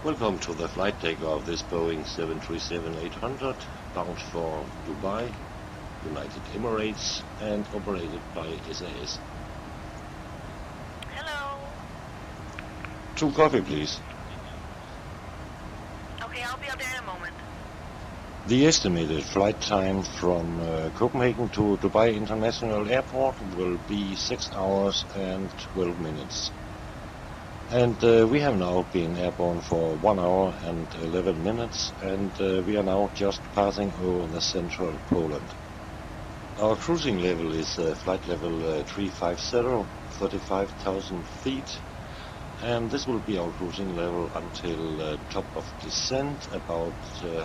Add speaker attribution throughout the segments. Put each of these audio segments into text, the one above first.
Speaker 1: Welcome to the flight takeoff of this Boeing 737-800 bound for Dubai, United Emirates, and operated by SAS.
Speaker 2: Hello.
Speaker 1: 2 coffee, please.
Speaker 2: Okay, I'll be up there in a moment.
Speaker 1: The estimated flight time from Copenhagen to Dubai International Airport will be 6 hours and 12 minutes. And we have now been airborne for 1 hour and 11 minutes, and we are now just passing over the central Poland. Our cruising level is flight level 350, 35,000 feet, and this will be our cruising level until top of descent, about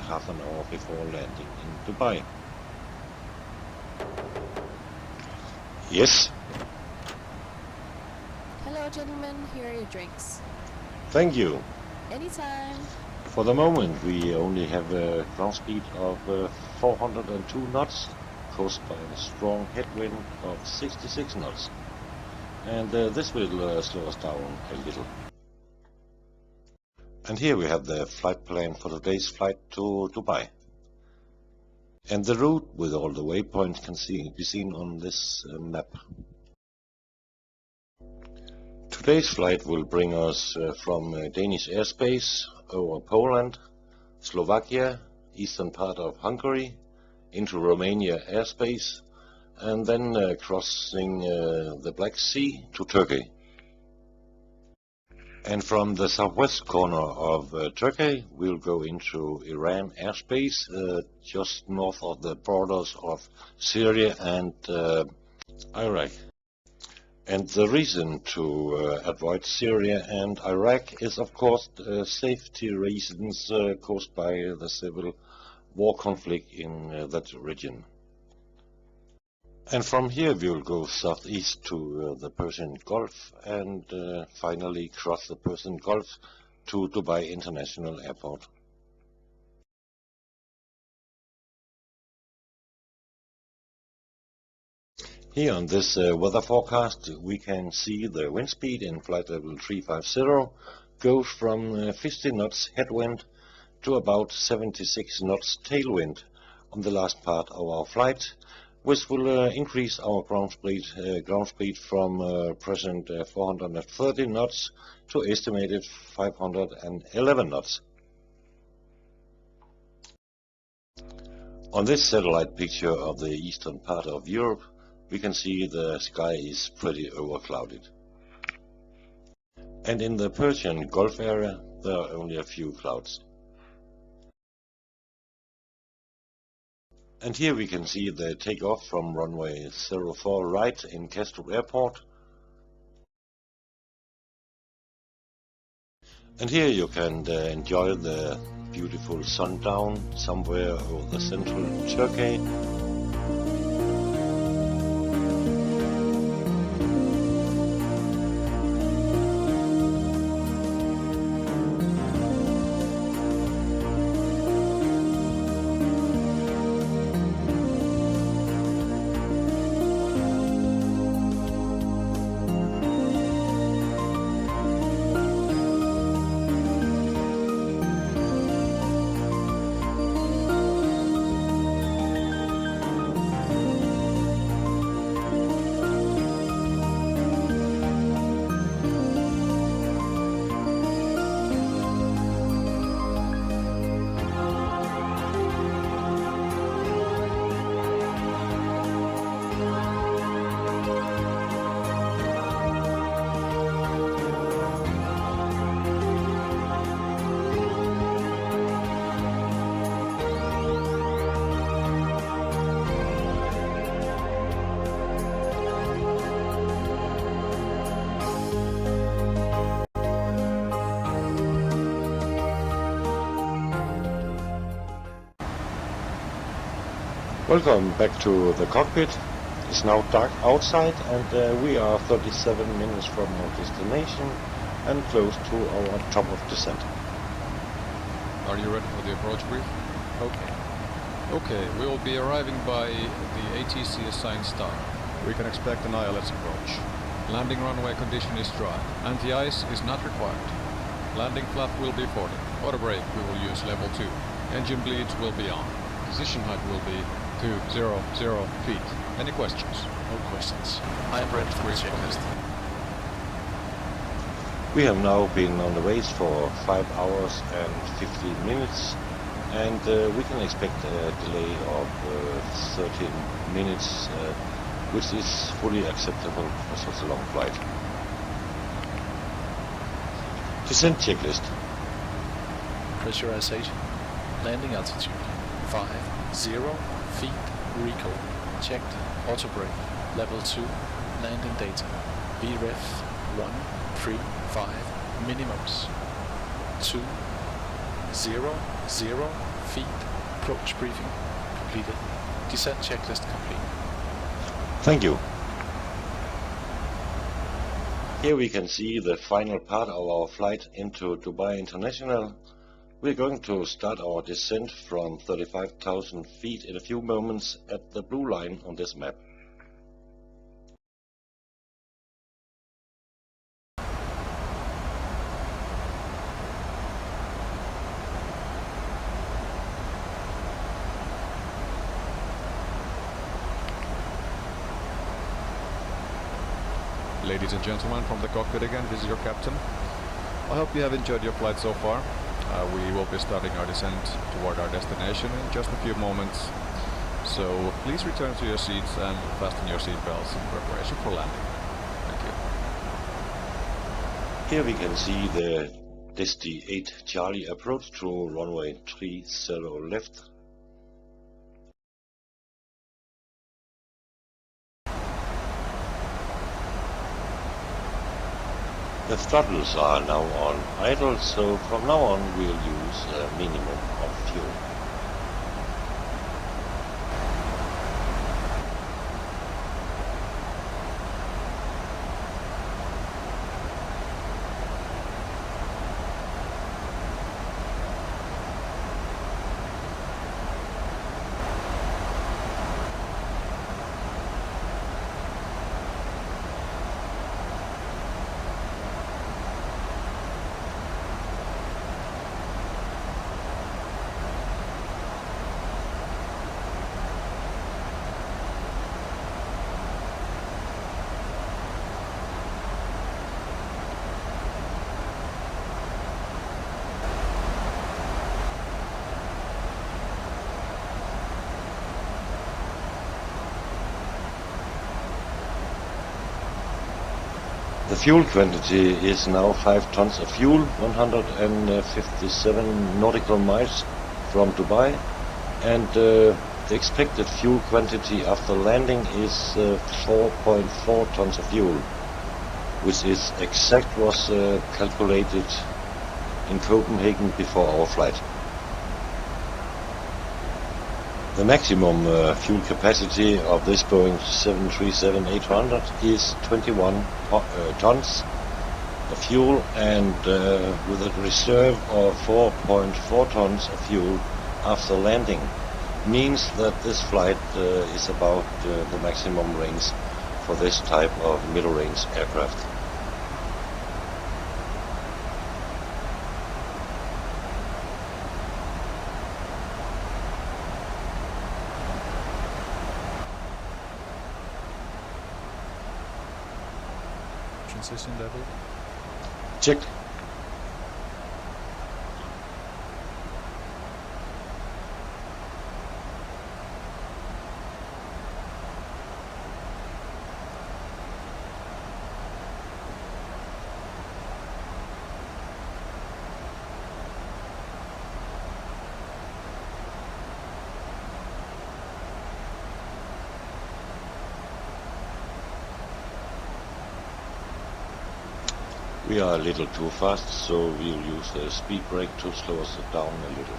Speaker 1: half an hour before landing in Dubai. Yes?
Speaker 3: Hello gentlemen, here are your drinks.
Speaker 1: Thank you.
Speaker 3: Anytime.
Speaker 1: For the moment we only have a ground speed of 402 knots, caused by a strong headwind of 66 knots. And this will slow us down a little. And here we have the flight plan for today's flight to Dubai. And the route with all the waypoints can be seen on this map. Today's flight will bring us from Danish airspace over Poland, Slovakia, eastern part of Hungary, into Romania airspace, and then crossing the Black Sea to Turkey. And from the southwest corner of Turkey, we'll go into Iran airspace, just north of the borders of Syria and Iraq. And the reason to avoid Syria and Iraq is, of course, safety reasons caused by the civil war conflict in that region. And from here we will go southeast to the Persian Gulf and finally cross the Persian Gulf to Dubai International Airport. Here on this weather forecast we can see the wind speed in flight level 350 goes from 50 knots headwind to about 76 knots tailwind on the last part of our flight, which will increase our ground speed from present 430 knots to estimated 511 knots. On this satellite picture of the eastern part of Europe, we can see the sky is pretty overclouded. And in the Persian Gulf area, there are only a few clouds. And here we can see the takeoff from runway 04 right in Kastrup Airport. And here you can enjoy the beautiful sundown somewhere over the central Turkey. Welcome back to the cockpit. It's now dark outside and we are 37 minutes from our destination and close to our top of descent.
Speaker 4: Are you ready for the approach brief?
Speaker 5: Okay.
Speaker 4: Okay, we will be arriving by the ATC assigned star.
Speaker 5: We can expect an ILS approach.
Speaker 4: Landing runway condition is dry, and the ice is not required. Landing flap will be 40. Auto brake, we will use level 2. Engine bleeds will be on. Position height will be 200 feet. Any questions?
Speaker 2: No questions. I am ready for the checklist.
Speaker 1: We have now been on the race for 5 hours and 15 minutes, and we can expect a delay of 13 minutes, which is fully acceptable for such a long flight. Descent checklist.
Speaker 2: Pressurization. Landing altitude 50 feet. Recall checked. Auto brake level 2. Landing data VREF 135 minimums 200 feet. Approach briefing completed. Descent checklist complete.
Speaker 1: Thank you. Here we can see the final part of our flight into Dubai International. We're going to start our descent from 35,000 feet in a few moments at the blue line on this map.
Speaker 4: Ladies and gentlemen, from the cockpit again, this is your captain. I hope you have enjoyed your flight so far. We will be starting our descent toward our destination in just a few moments. So please return to your seats and fasten your seat belts in preparation for landing. Thank you.
Speaker 1: Here we can see the Desti 8 Charlie approach to runway 30 left. The throttles are now on idle, so from now on we'll use a minimum of fuel. The fuel quantity is now 5 tons of fuel, 157 nautical miles from Dubai, and the expected fuel quantity after landing is 4.4 tons of fuel, which is exact was calculated in Copenhagen before our flight. The maximum fuel capacity of this Boeing 737-800 is 21 tons of fuel, and with a reserve of 4.4 tons of fuel after landing, means that this flight is about the maximum range for this type of middle-range aircraft.
Speaker 2: Transition level.
Speaker 1: Check. We are a little too fast, so we'll use the speed brake to slow us down a little.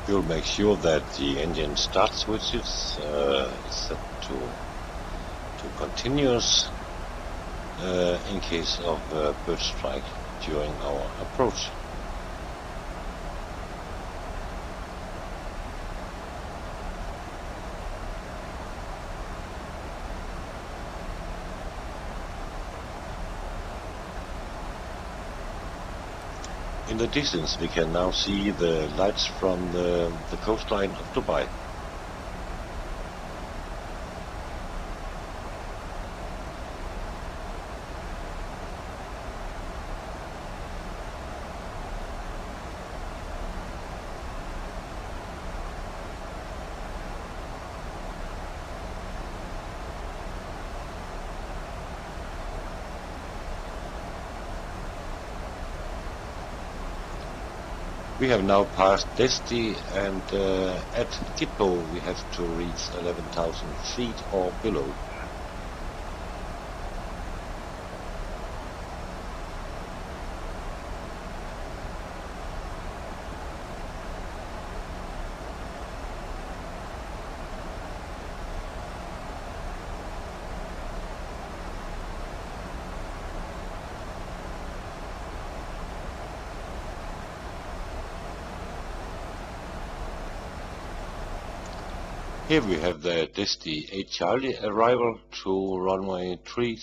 Speaker 1: You'll make sure that the engine start switches is set to continuous in case of bird strike during our approach. In the distance we can now see the lights from the coastline of Dubai. We have now passed Desti, and at Gitbo we have to reach 11,000 feet or below. Here we have the Desti 8 Charlie arrival to runway 30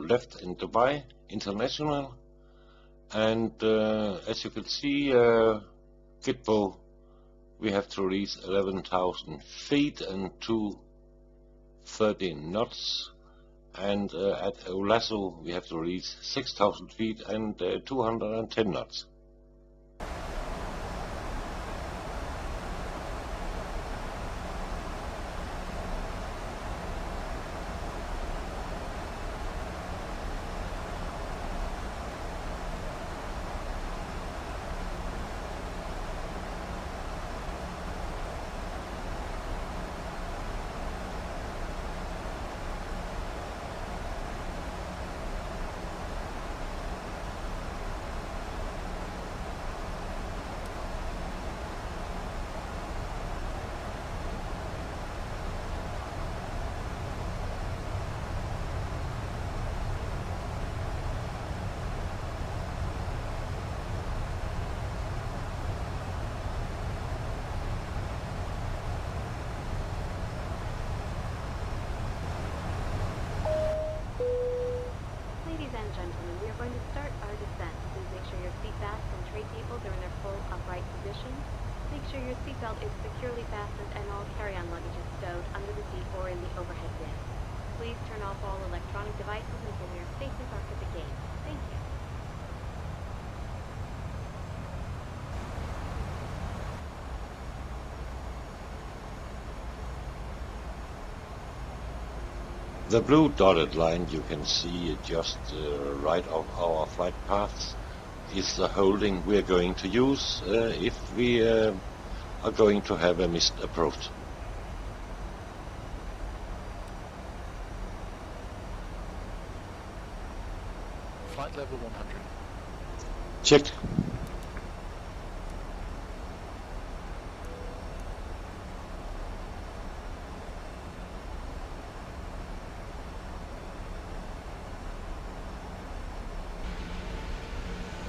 Speaker 1: left in Dubai International, and as you can see, Gitbo we have to reach 11,000 feet and 230 knots, and at Ulasso we have to reach 6,000 feet and 210 knots.
Speaker 5: Gentlemen, we are going to start our descent. Please make sure your seat belts and tray tables are in their full upright position. Make sure your seatbelt is securely fastened and all carry-on luggage is stowed under the seat or in the overhead bin. Please turn off all electronic devices until we are safe and parked at the gate. Thank you.
Speaker 1: The blue dotted line you can see just right of our flight paths is the holding we are going to use if we are going to have a missed approach.
Speaker 2: Flight level 100.
Speaker 1: Check.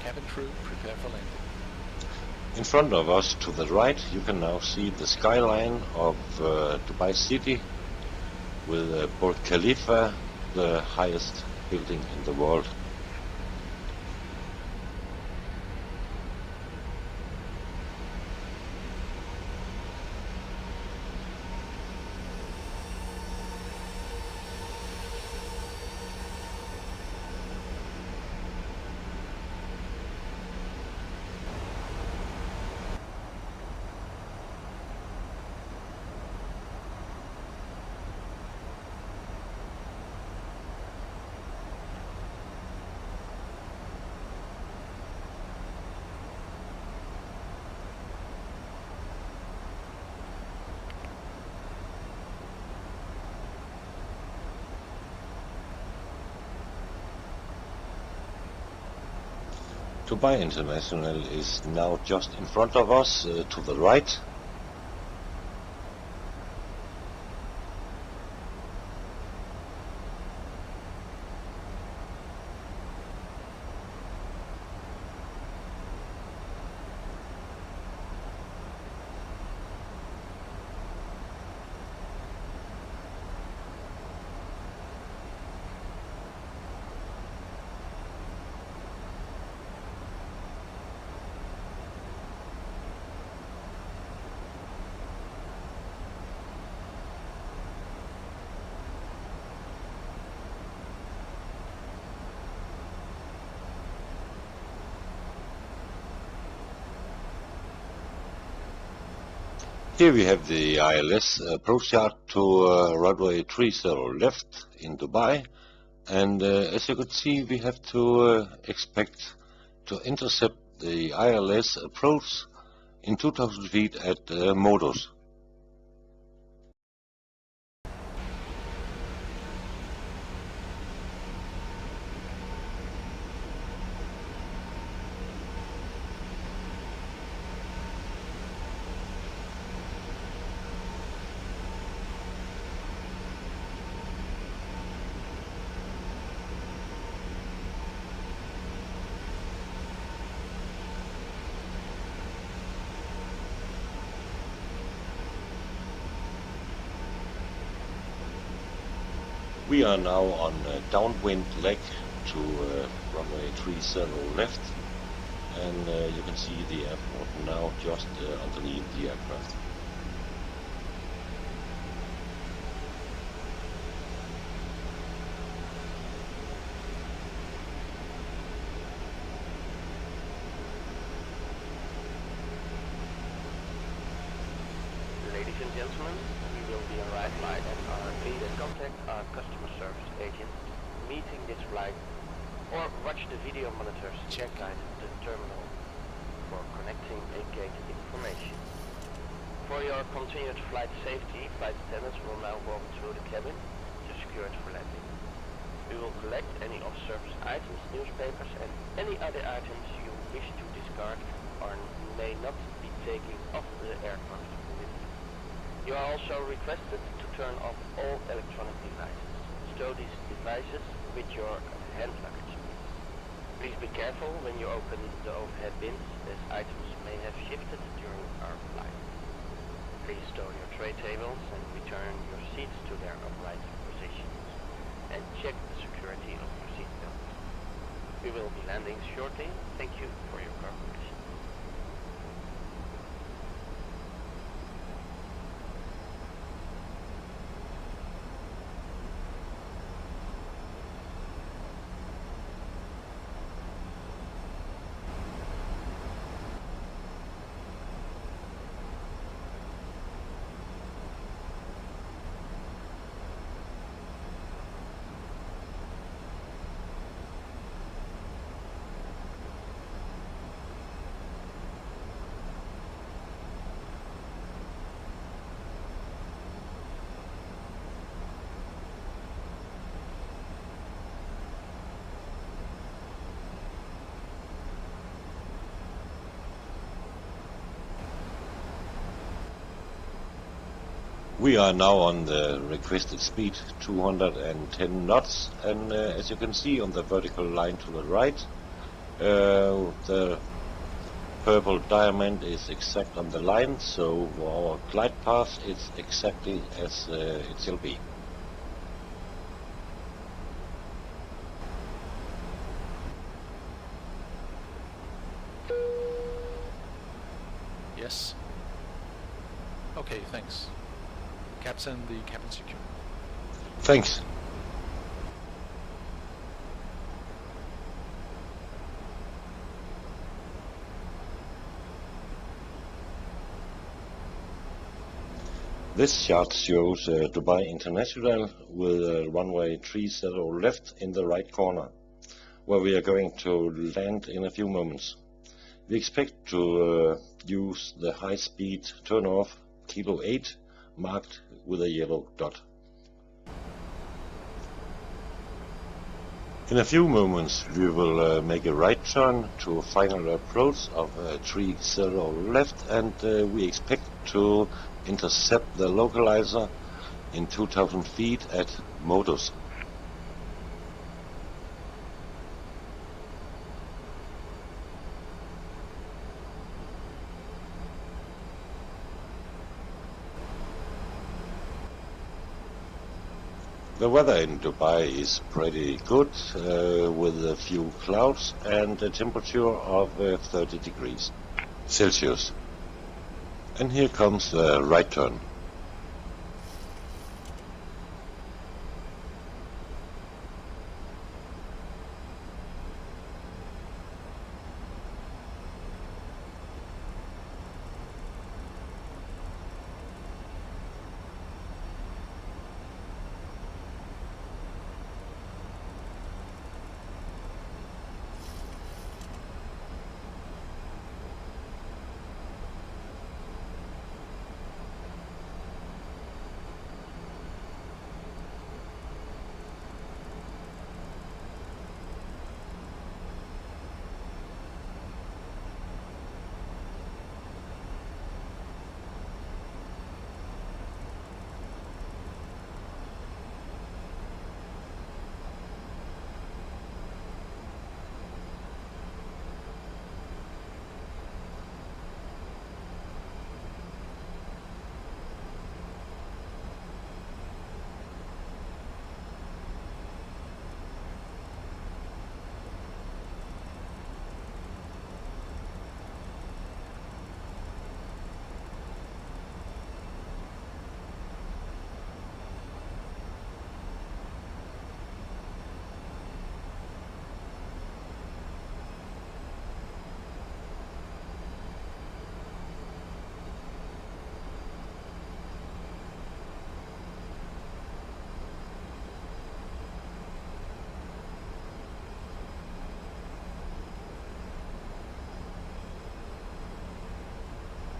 Speaker 2: Cabin crew, prepare for landing.
Speaker 1: In front of us to the right you can now see the skyline of Dubai City with Burj Khalifa, the highest building in the world. Dubai International is now just in front of us to the right. Here we have the ILS approach chart to runway 30 left in Dubai, and as you could see, we have to expect to intercept the ILS approach in 2000 feet at Modus. We are now on downwind leg to runway 30 left, and you can see the airport now just underneath the aircraft.
Speaker 6: Ladies and gentlemen, we will be on right flight and are free to contact our customer service agent meeting this flight or watch the video monitors inside the terminal for connecting EKCH information. For your continued flight safety, flight attendants will now walk through the cabin to secure it for landing. We will collect any off-service items, newspapers and any other items you wish to discard or may not be taken off the aircraft. You are also requested to turn off all electronic devices. Stow these devices with your hand luggage. Please be careful when you open the overhead bins, as items may have shifted during our flight. Please stow your tray tables and return your seats to their upright positions. And check the security of your seat belt. We will be landing shortly. Thank you for your cooperation.
Speaker 1: We are now on the requested speed, 210 knots, and as you can see on the vertical line to the right, the purple diamond is exact on the line, so our glide path is exactly as it shall be.
Speaker 2: Yes. Okay, thanks. Captain, the cabin secure.
Speaker 1: Thanks. This chart shows Dubai International with runway 30 left in the right corner, where we are going to land in a few moments. We expect to use the high-speed turnoff Kilo 8 marked with a yellow dot. In a few moments we will make a right turn to a final approach of 30 left, and we expect to intercept the localizer in 2000 feet at Modus. The weather in Dubai is pretty good, with a few clouds and a temperature of 30 degrees Celsius. And here comes the right turn.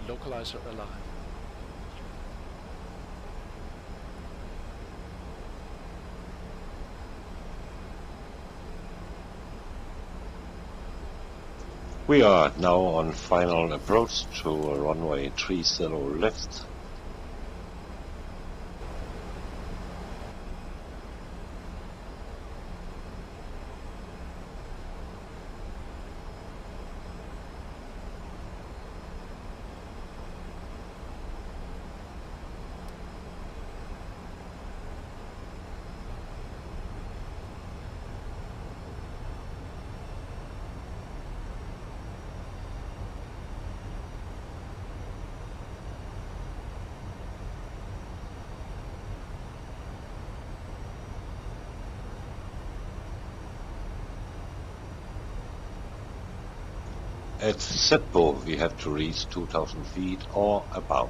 Speaker 2: localizer alive.
Speaker 1: We are now on final approach to runway 30 left. At Setbo we have to reach 2000 feet or above.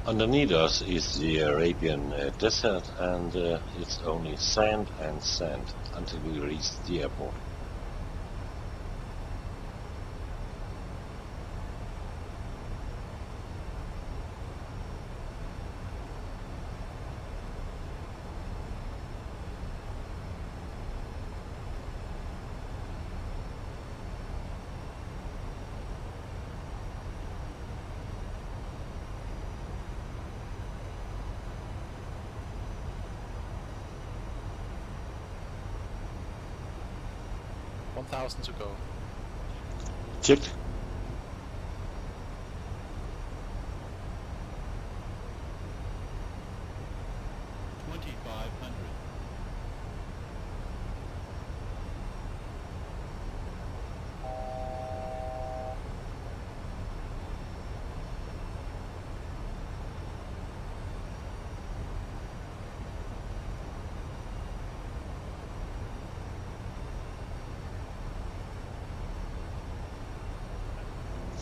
Speaker 1: Underneath us is the Arabian desert, and it's only sand and sand until we reach the airport.
Speaker 2: $1,000 to go.
Speaker 1: Checked.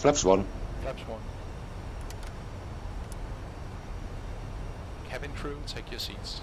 Speaker 1: Flaps 1.
Speaker 2: Flaps 1. Cabin crew, take your seats.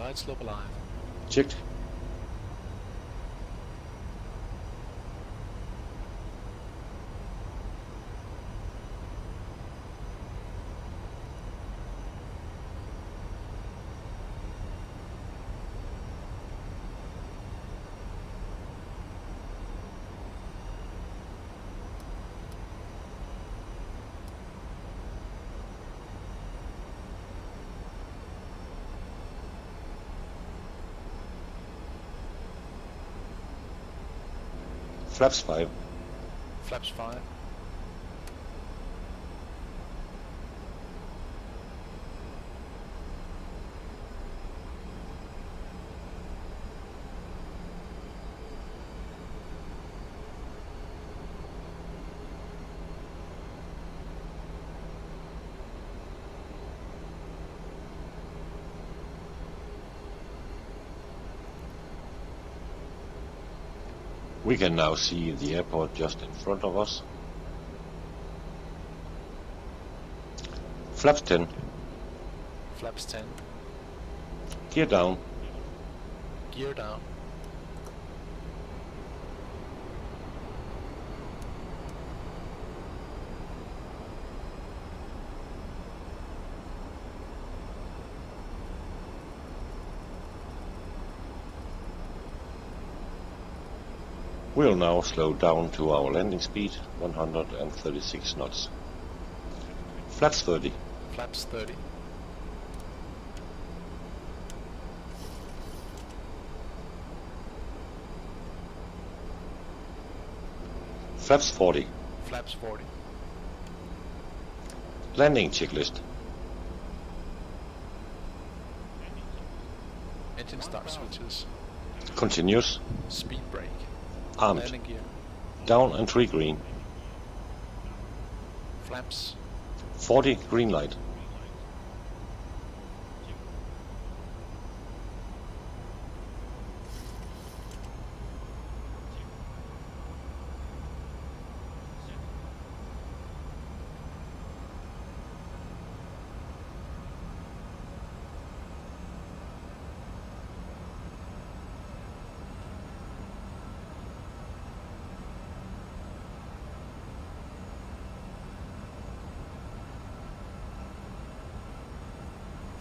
Speaker 2: Glide slope alive.
Speaker 1: Checked. Flaps 5.
Speaker 2: Flaps 5.
Speaker 1: We can now see the airport just in front of us. Flaps 10.
Speaker 2: Flaps 10.
Speaker 1: Gear down.
Speaker 2: Gear down.
Speaker 1: We'll now slow down to our landing speed, 136 knots. Flaps 30.
Speaker 2: Flaps 30.
Speaker 1: Flaps 40.
Speaker 2: Flaps 40.
Speaker 1: Landing checklist.
Speaker 2: Engine start switches.
Speaker 1: Continuous.
Speaker 2: Speed brake.
Speaker 1: Armed.
Speaker 2: Landing gear.
Speaker 1: Down and 3 green.
Speaker 2: Flaps.
Speaker 1: 40 green light.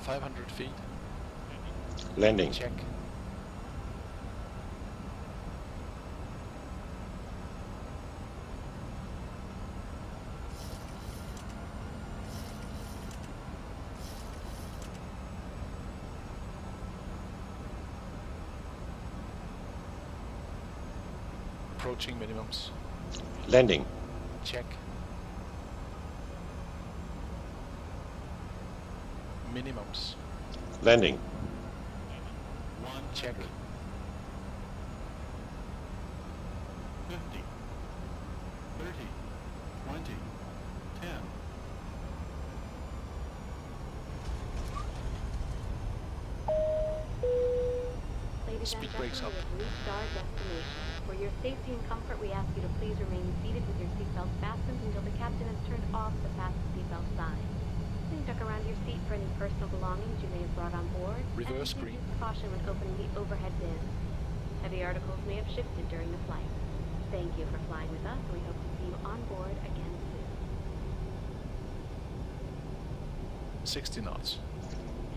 Speaker 2: .500 feet.
Speaker 1: Landing.
Speaker 2: Check. Approaching minimums.
Speaker 1: Landing.
Speaker 2: Check. Minimums.
Speaker 1: Landing.
Speaker 2: Check.
Speaker 7: 50, 30, 20, 10.
Speaker 5: Ladies and
Speaker 2: Speed brakes
Speaker 5: gentlemen,
Speaker 2: up.
Speaker 5: we have reached our destination. For your safety and comfort, we ask you to please remain seated with your seatbelts fastened until the captain has turned off the fasten seatbelt sign. Please duck around your seat for any personal belongings you may have brought on board.
Speaker 2: Reverse
Speaker 5: and
Speaker 2: green.
Speaker 5: please use caution when opening the overhead bins. Heavy articles may have shifted during the flight. Thank you for flying with us, and we hope to see you on board again soon.
Speaker 2: 60 knots.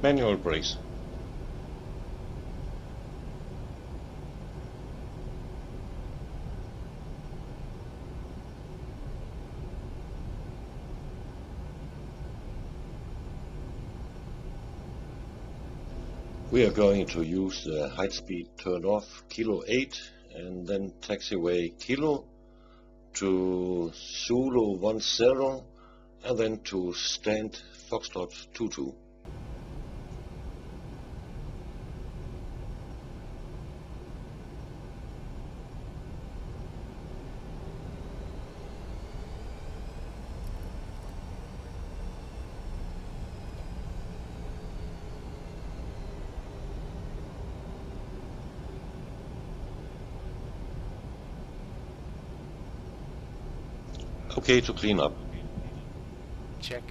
Speaker 1: Manual brakes. We are going to use the height speed turn off kilo 8 and then taxiway kilo to Zulu 10 and then to stand Foxtrot 22. Okay to clean up.
Speaker 2: Check.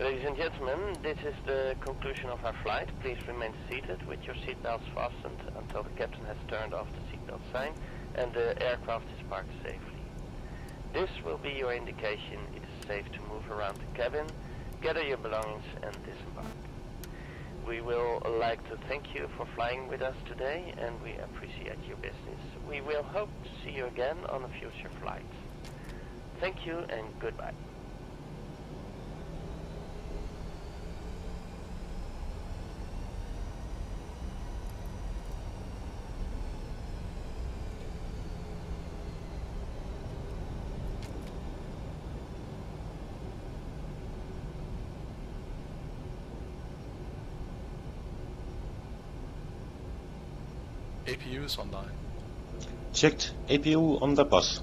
Speaker 6: Ladies and gentlemen, this is the conclusion of our flight. Please remain seated with your seatbelts fastened until the captain has turned off the seatbelt sign and the aircraft is parked safely. This will be your indication it is safe to move around the cabin, gather your belongings and disembark. We will like to thank you for flying with us today, and we appreciate your business. We will hope to see you again on a future flight. Thank you and goodbye.
Speaker 2: APU is online.
Speaker 1: Checked APU on the bus.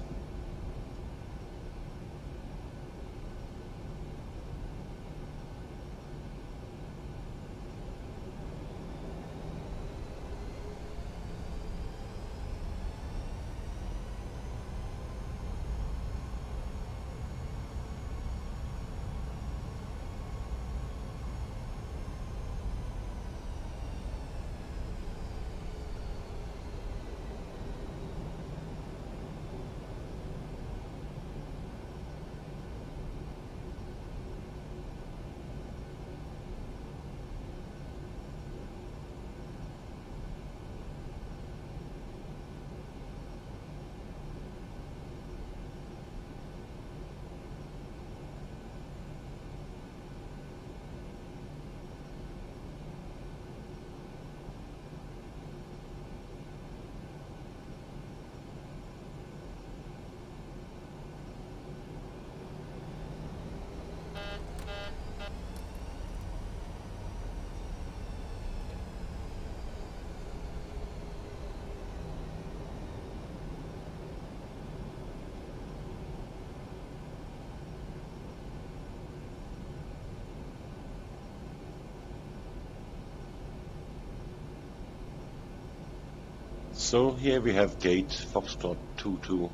Speaker 1: So here we have gate Foxtrot 22.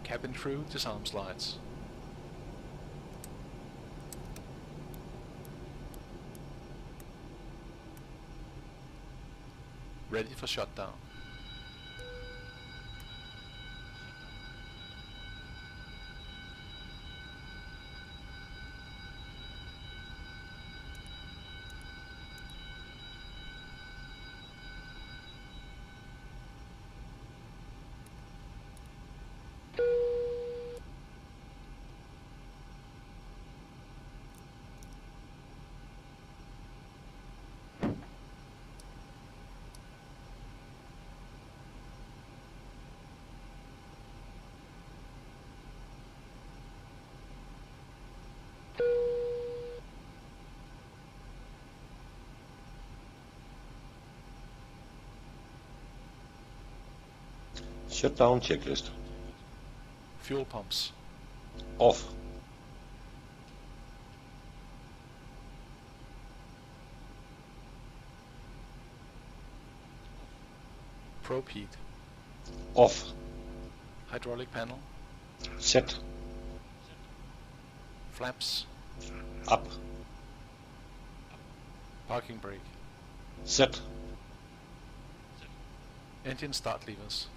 Speaker 2: Cabin crew disarm slides. Ready for shutdown.
Speaker 1: Shutdown checklist.
Speaker 2: Fuel pumps.
Speaker 1: Off.
Speaker 2: Probe heat.
Speaker 1: Off.
Speaker 2: Hydraulic panel.
Speaker 1: Set.
Speaker 2: Flaps.
Speaker 1: Up.
Speaker 2: Parking brake.
Speaker 1: Set.
Speaker 2: Engine start levers.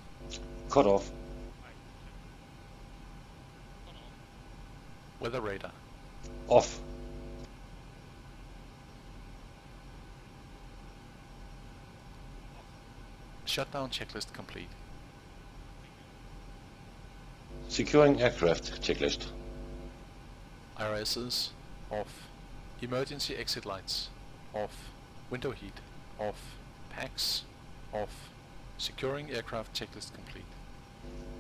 Speaker 1: Cut off.
Speaker 2: Weather radar.
Speaker 1: Off.
Speaker 2: Shutdown checklist complete.
Speaker 1: Securing aircraft checklist.
Speaker 2: IRSs off. Emergency exit lights off. Window heat off. Packs off. Securing aircraft checklist complete.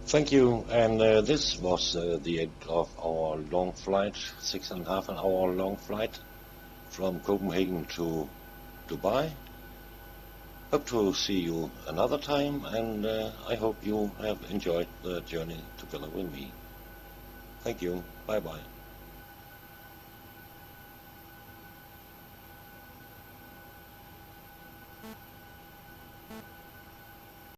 Speaker 1: Thank you, and this was the end of our long flight, 6.5 hour long flight from Copenhagen to Dubai. Hope to see you another time, and I hope you have enjoyed the journey together with me. Thank you. Bye bye.